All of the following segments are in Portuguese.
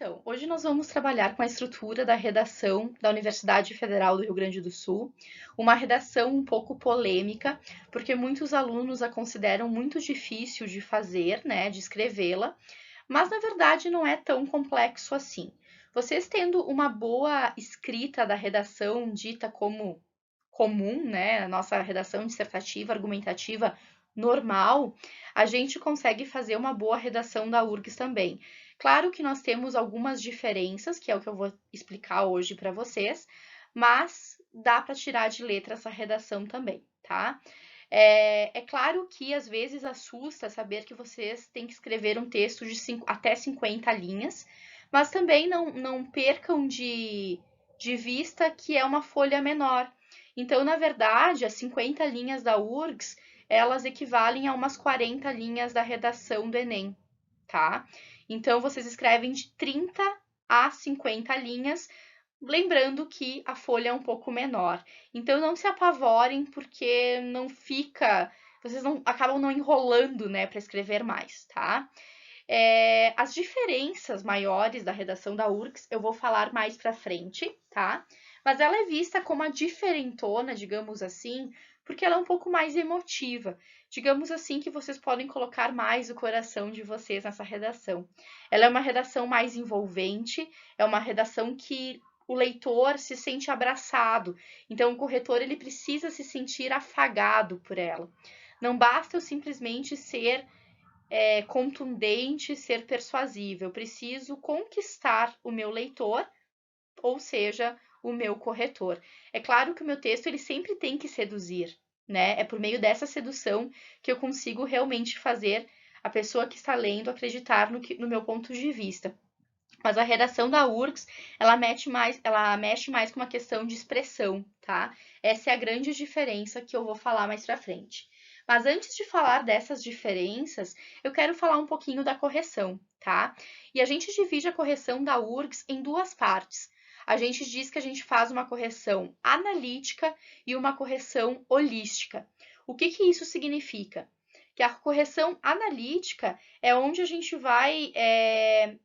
Então, hoje nós vamos trabalhar com a estrutura da redação da Universidade Federal do Rio Grande do Sul, uma redação um pouco polêmica, porque muitos alunos a consideram muito difícil de fazer, né, de escrevê-la, mas na verdade não é tão complexo assim. Vocês tendo uma boa escrita da redação dita como comum, né, a nossa redação dissertativa, argumentativa normal, a gente consegue fazer uma boa redação da URGS também. Claro que nós temos algumas diferenças, que é o que eu vou explicar hoje para vocês, mas dá para tirar de letra essa redação também, tá? É claro que às vezes assusta saber que vocês têm que escrever um texto de até 50 linhas, mas também não percam de vista que é uma folha menor. Então, na verdade, as 50 linhas da URGS, elas equivalem a umas 40 linhas da redação do Enem, tá? Então, vocês escrevem de 30 a 50 linhas, lembrando que a folha é um pouco menor. Então, não se apavorem, porque não fica. Vocês não acabam não enrolando, né, para escrever mais, tá? As diferenças maiores da redação da URGS eu vou falar mais para frente, tá? Mas ela é vista como a diferentona, digamos assim, porque ela é um pouco mais emotiva. Digamos assim que vocês podem colocar mais o coração de vocês nessa redação. Ela é uma redação mais envolvente, é uma redação que o leitor se sente abraçado. Então, o corretor ele precisa se sentir afagado por ela. Não basta eu simplesmente ser contundente, ser persuasivo. Eu preciso conquistar o meu leitor, ou seja, o meu corretor. É claro que o meu texto ele sempre tem que seduzir, né? É por meio dessa sedução que eu consigo realmente fazer a pessoa que está lendo acreditar no meu ponto de vista. Mas a redação da URGS, ela mexe mais com uma questão de expressão, tá? Essa é a grande diferença que eu vou falar mais pra frente. Mas antes de falar dessas diferenças, eu quero falar um pouquinho da correção, tá? E a gente divide a correção da URGS em duas partes. A gente diz que a gente faz uma correção analítica e uma correção holística. O que que isso significa? Que a correção analítica é onde a gente vai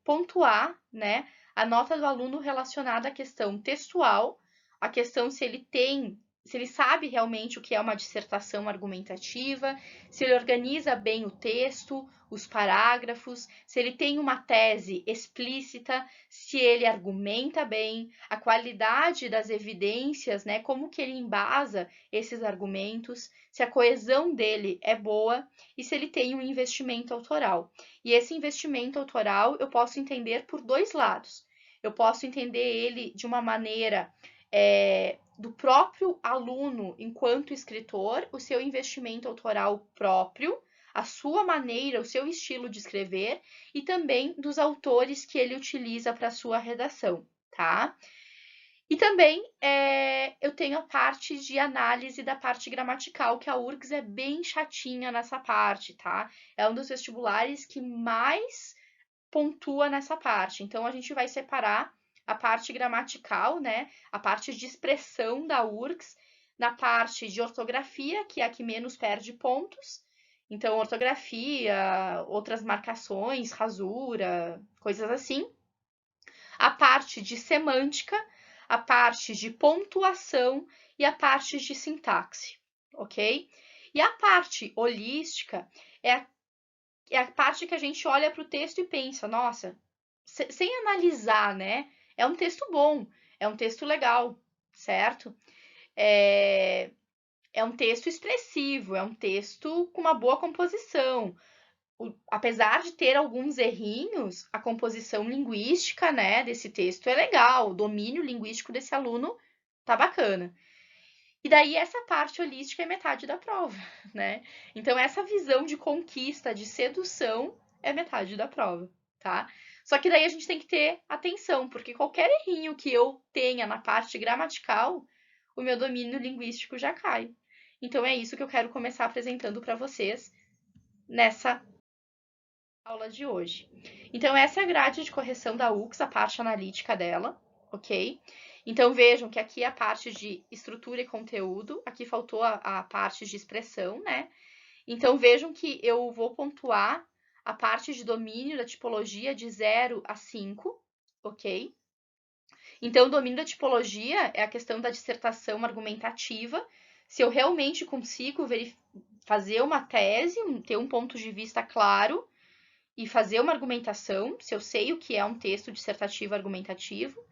pontuar, né, a nota do aluno relacionada à questão textual, a questão se ele sabe realmente o que é uma dissertação argumentativa, se ele organiza bem o texto, os parágrafos, se ele tem uma tese explícita, se ele argumenta bem, a qualidade das evidências, né, como que ele embasa esses argumentos, se a coesão dele é boa e se ele tem um investimento autoral. E esse investimento autoral eu posso entender por dois lados. Eu posso entender ele de uma maneira do próprio aluno enquanto escritor, o seu investimento autoral próprio, a sua maneira, o seu estilo de escrever e também dos autores que ele utiliza para a sua redação, tá? E também eu tenho a parte de análise da parte gramatical, que a URGS é bem chatinha nessa parte, tá? É um dos vestibulares que mais pontua nessa parte. Então, a gente vai separar a parte gramatical, né? A parte de expressão da URGS, na parte de ortografia, que é a que menos perde pontos. Então, ortografia, outras marcações, rasura, coisas assim. A parte de semântica, a parte de pontuação e a parte de sintaxe, ok? E a parte holística é a parte que a gente olha para o texto e pensa, nossa, sem analisar, né? É um texto bom, é um texto legal, certo? É, é um texto expressivo, é um texto com uma boa composição, apesar de ter alguns errinhos, a composição linguística, né, desse texto é legal, o domínio linguístico desse aluno tá bacana. E daí essa parte holística é metade da prova, né? Então essa visão de conquista, de sedução é metade da prova, tá? Só que daí a gente tem que ter atenção, porque qualquer errinho que eu tenha na parte gramatical, o meu domínio linguístico já cai. Então é isso que eu quero começar apresentando para vocês nessa aula de hoje. Então, essa é a grade de correção da UX, a parte analítica dela, ok? Então, vejam que aqui é a parte de estrutura e conteúdo, aqui faltou a parte de expressão, né? Então, vejam que eu vou pontuar a parte de domínio da tipologia de 0 a 5, ok? Então, o domínio da tipologia é a questão da dissertação argumentativa. Se eu realmente consigo fazer uma tese, ter um ponto de vista claro e fazer uma argumentação, se eu sei o que é um texto dissertativo argumentativo.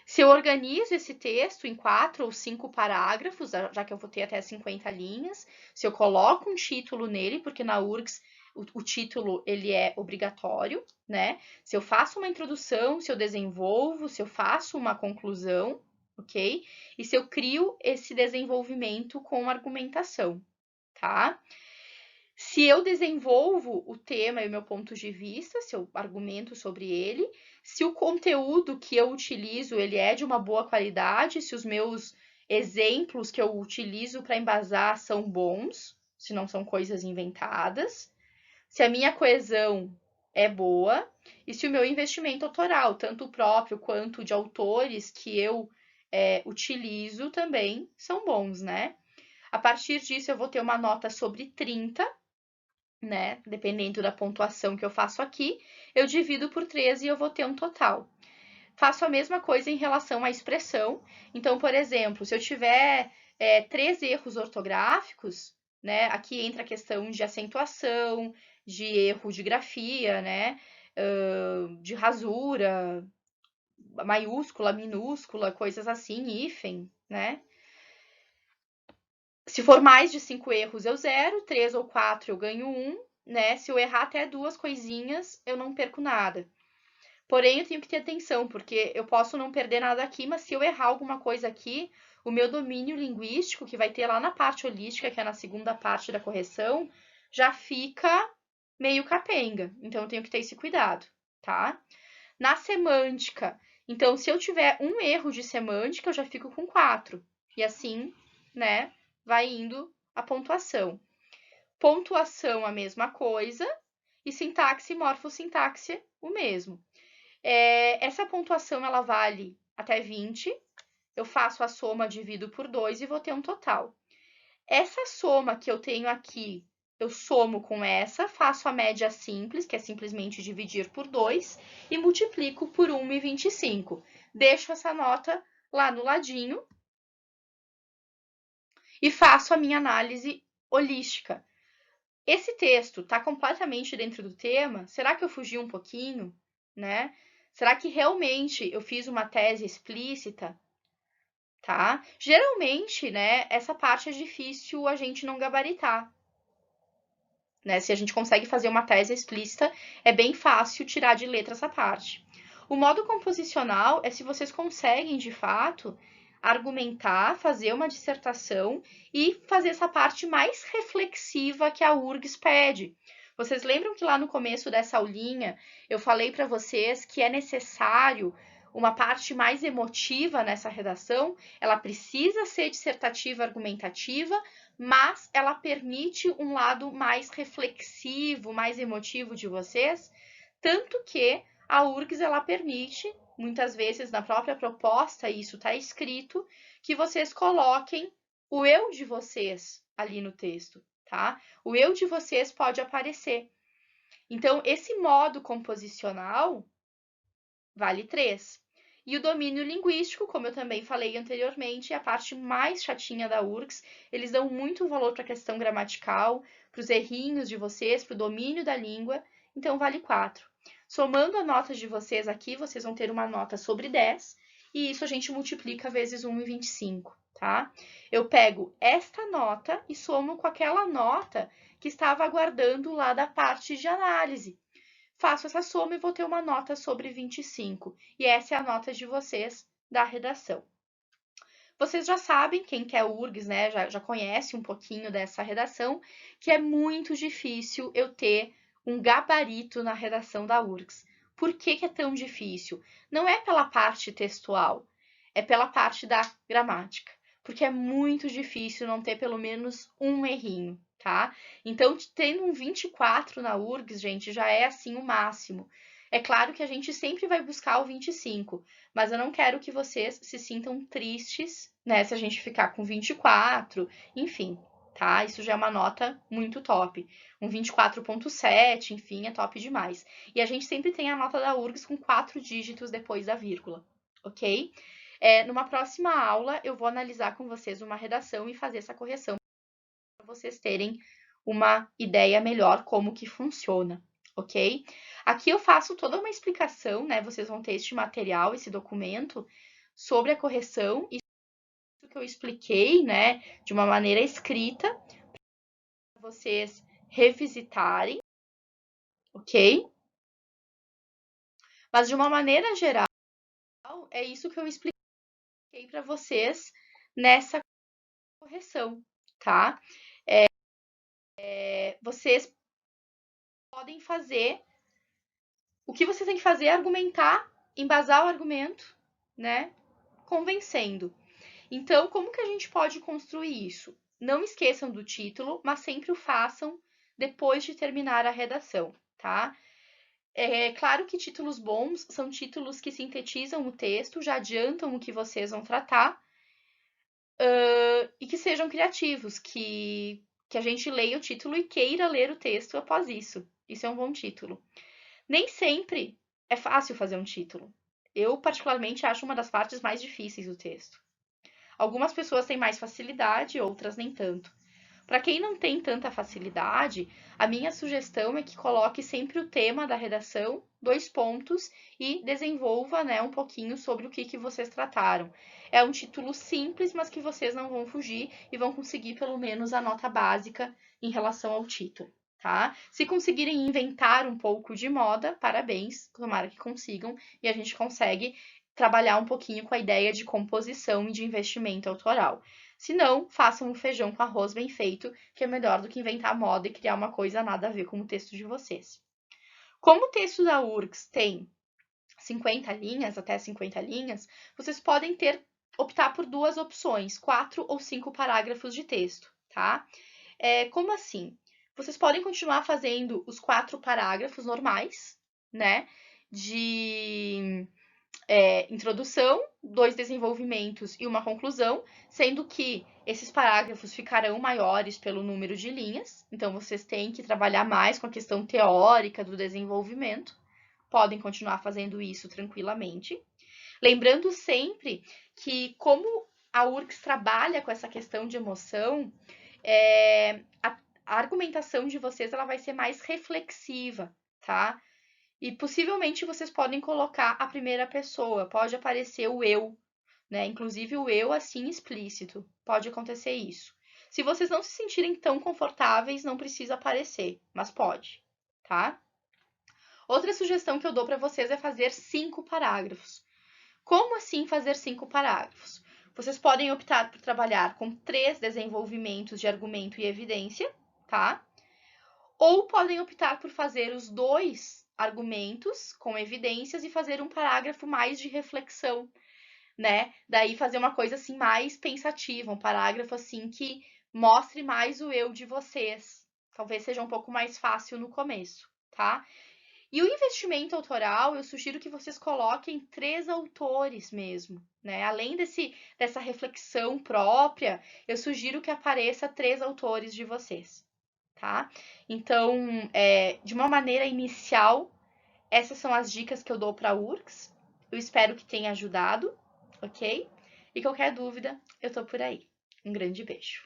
Se eu organizo esse texto em 4 ou 5 parágrafos, já que eu vou ter até 50 linhas, se eu coloco um título nele, porque na URGS o título ele é obrigatório, né? Se eu faço uma introdução, se eu desenvolvo, se eu faço uma conclusão, ok? E se eu crio esse desenvolvimento com argumentação, tá? Se eu desenvolvo o tema e o meu ponto de vista, se eu argumento sobre ele, se o conteúdo que eu utilizo ele é de uma boa qualidade, se os meus exemplos que eu utilizo para embasar são bons, se não são coisas inventadas, se a minha coesão é boa e se o meu investimento autoral, tanto o próprio quanto de autores que eu utilizo também são bons, né? A partir disso, eu vou ter uma nota sobre 30, né? Dependendo da pontuação que eu faço aqui, eu divido por 13 e eu vou ter um total. Faço a mesma coisa em relação à expressão. Então, por exemplo, se eu tiver 3 erros ortográficos, né? Aqui entra a questão de acentuação, de erro de grafia, né? De rasura, maiúscula, minúscula, coisas assim, hífen, né? Se for mais de 5 erros, eu zero, 3 ou 4 eu ganho 1, né? Se eu errar até 2 coisinhas, eu não perco nada. Porém, eu tenho que ter atenção, porque eu posso não perder nada aqui, mas se eu errar alguma coisa aqui, o meu domínio linguístico, que vai ter lá na parte holística, que é na segunda parte da correção, já fica meio capenga. Então, eu tenho que ter esse cuidado, tá? Na semântica, então, se eu tiver um erro de semântica, eu já fico com 4. E assim, né, vai indo a pontuação. Pontuação, a mesma coisa. E sintaxe e morfossintaxe, o mesmo. Essa pontuação, ela vale até 20. Eu faço a soma, divido por 2 e vou ter um total. Essa soma que eu tenho aqui, eu somo com essa, faço a média simples, que é simplesmente dividir por 2, e multiplico por 1,25. Deixo essa nota lá no ladinho e faço a minha análise holística. Esse texto está completamente dentro do tema? Será que eu fugi um pouquinho, né? Será que realmente eu fiz uma tese explícita, tá? Geralmente, né, essa parte é difícil a gente não gabaritar, né? Se a gente consegue fazer uma tese explícita, é bem fácil tirar de letra essa parte. O modo composicional é se vocês conseguem, de fato, argumentar, fazer uma dissertação e fazer essa parte mais reflexiva que a URGS pede. Vocês lembram que lá no começo dessa aulinha eu falei para vocês que é necessário uma parte mais emotiva nessa redação? Ela precisa ser dissertativa argumentativa, mas ela permite um lado mais reflexivo, mais emotivo de vocês, tanto que a URGS ela permite, muitas vezes na própria proposta, isso está escrito, que vocês coloquem o eu de vocês ali no texto, tá? O eu de vocês pode aparecer. Então, esse modo composicional vale 3. E o domínio linguístico, como eu também falei anteriormente, é a parte mais chatinha da URGS. Eles dão muito valor para a questão gramatical, para os errinhos de vocês, para o domínio da língua, então vale 4. Somando a nota de vocês aqui, vocês vão ter uma nota sobre 10, e isso a gente multiplica vezes 1,25, tá? Eu pego esta nota e somo com aquela nota que estava aguardando lá da parte de análise. Faço essa soma e vou ter uma nota sobre 25. E essa é a nota de vocês da redação. Vocês já sabem, quem quer URGS, né, já conhece um pouquinho dessa redação, que é muito difícil eu ter um gabarito na redação da URGS. Por que é tão difícil? Não é pela parte textual, é pela parte da gramática. Porque é muito difícil não ter pelo menos um errinho, tá? Então, tendo um 24 na URGS, gente, já é assim o máximo. É claro que a gente sempre vai buscar o 25, mas eu não quero que vocês se sintam tristes, né, se a gente ficar com 24, enfim, tá? Isso já é uma nota muito top. Um 24,7, enfim, é top demais. E a gente sempre tem a nota da URGS com 4 dígitos depois da vírgula, ok? Numa próxima aula, eu vou analisar com vocês uma redação e fazer essa correção para vocês terem uma ideia melhor como que funciona, ok? Aqui eu faço toda uma explicação, né? Vocês vão ter este material, esse documento, sobre a correção, isso que eu expliquei, né, de uma maneira escrita, para vocês revisitarem, ok? Mas de uma maneira geral, é isso que eu expliquei para vocês nessa correção, tá? Vocês podem fazer, o que vocês têm que fazer é argumentar, embasar o argumento, né? Convencendo. Então, como que a gente pode construir isso? Não esqueçam do título, mas sempre o façam depois de terminar a redação, tá? É claro que títulos bons são títulos que sintetizam o texto, já adiantam o que vocês vão tratar, e que sejam criativos, que a gente leia o título e queira ler o texto após isso. Isso é um bom título. Nem sempre é fácil fazer um título. Eu, particularmente, acho uma das partes mais difíceis do texto. Algumas pessoas têm mais facilidade, outras nem tanto. Para quem não tem tanta facilidade, a minha sugestão é que coloque sempre o tema da redação, 2 pontos, e desenvolva, né, um pouquinho sobre o que vocês trataram. É um título simples, mas que vocês não vão fugir e vão conseguir pelo menos a nota básica em relação ao título, tá? Se conseguirem inventar um pouco de moda, parabéns, tomara que consigam, e a gente consegue trabalhar um pouquinho com a ideia de composição e de investimento autoral. Se não, façam um feijão com arroz bem feito, que é melhor do que inventar moda e criar uma coisa nada a ver com o texto de vocês. Como o texto da URGS tem 50 linhas, até 50 linhas, vocês podem optar por 2 opções, 4 ou 5 parágrafos de texto, tá? Como assim? Vocês podem continuar fazendo os 4 parágrafos normais, né? De introdução, 2 desenvolvimentos e uma conclusão, sendo que esses parágrafos ficarão maiores pelo número de linhas, então vocês têm que trabalhar mais com a questão teórica do desenvolvimento, podem continuar fazendo isso tranquilamente. Lembrando sempre que, como a URGS trabalha com essa questão de emoção, a argumentação de vocês ela vai ser mais reflexiva, tá? E possivelmente vocês podem colocar a primeira pessoa, pode aparecer o eu, né? Inclusive o eu assim explícito, pode acontecer isso. Se vocês não se sentirem tão confortáveis, não precisa aparecer, mas pode, tá? Outra sugestão que eu dou para vocês é fazer 5 parágrafos. Como assim fazer 5 parágrafos? Vocês podem optar por trabalhar com 3 desenvolvimentos de argumento e evidência, tá? Ou podem optar por fazer os 2 argumentos com evidências e fazer um parágrafo mais de reflexão, né? Daí fazer uma coisa assim mais pensativa, um parágrafo assim que mostre mais o eu de vocês. Talvez seja um pouco mais fácil no começo, tá? E o investimento autoral, eu sugiro que vocês coloquem 3 autores mesmo, né? Além dessa reflexão própria, eu sugiro que apareça 3 autores de vocês, tá? Então, de uma maneira inicial, essas são as dicas que eu dou para a URGS. Eu espero que tenha ajudado, ok? E qualquer dúvida, eu tô por aí. Um grande beijo.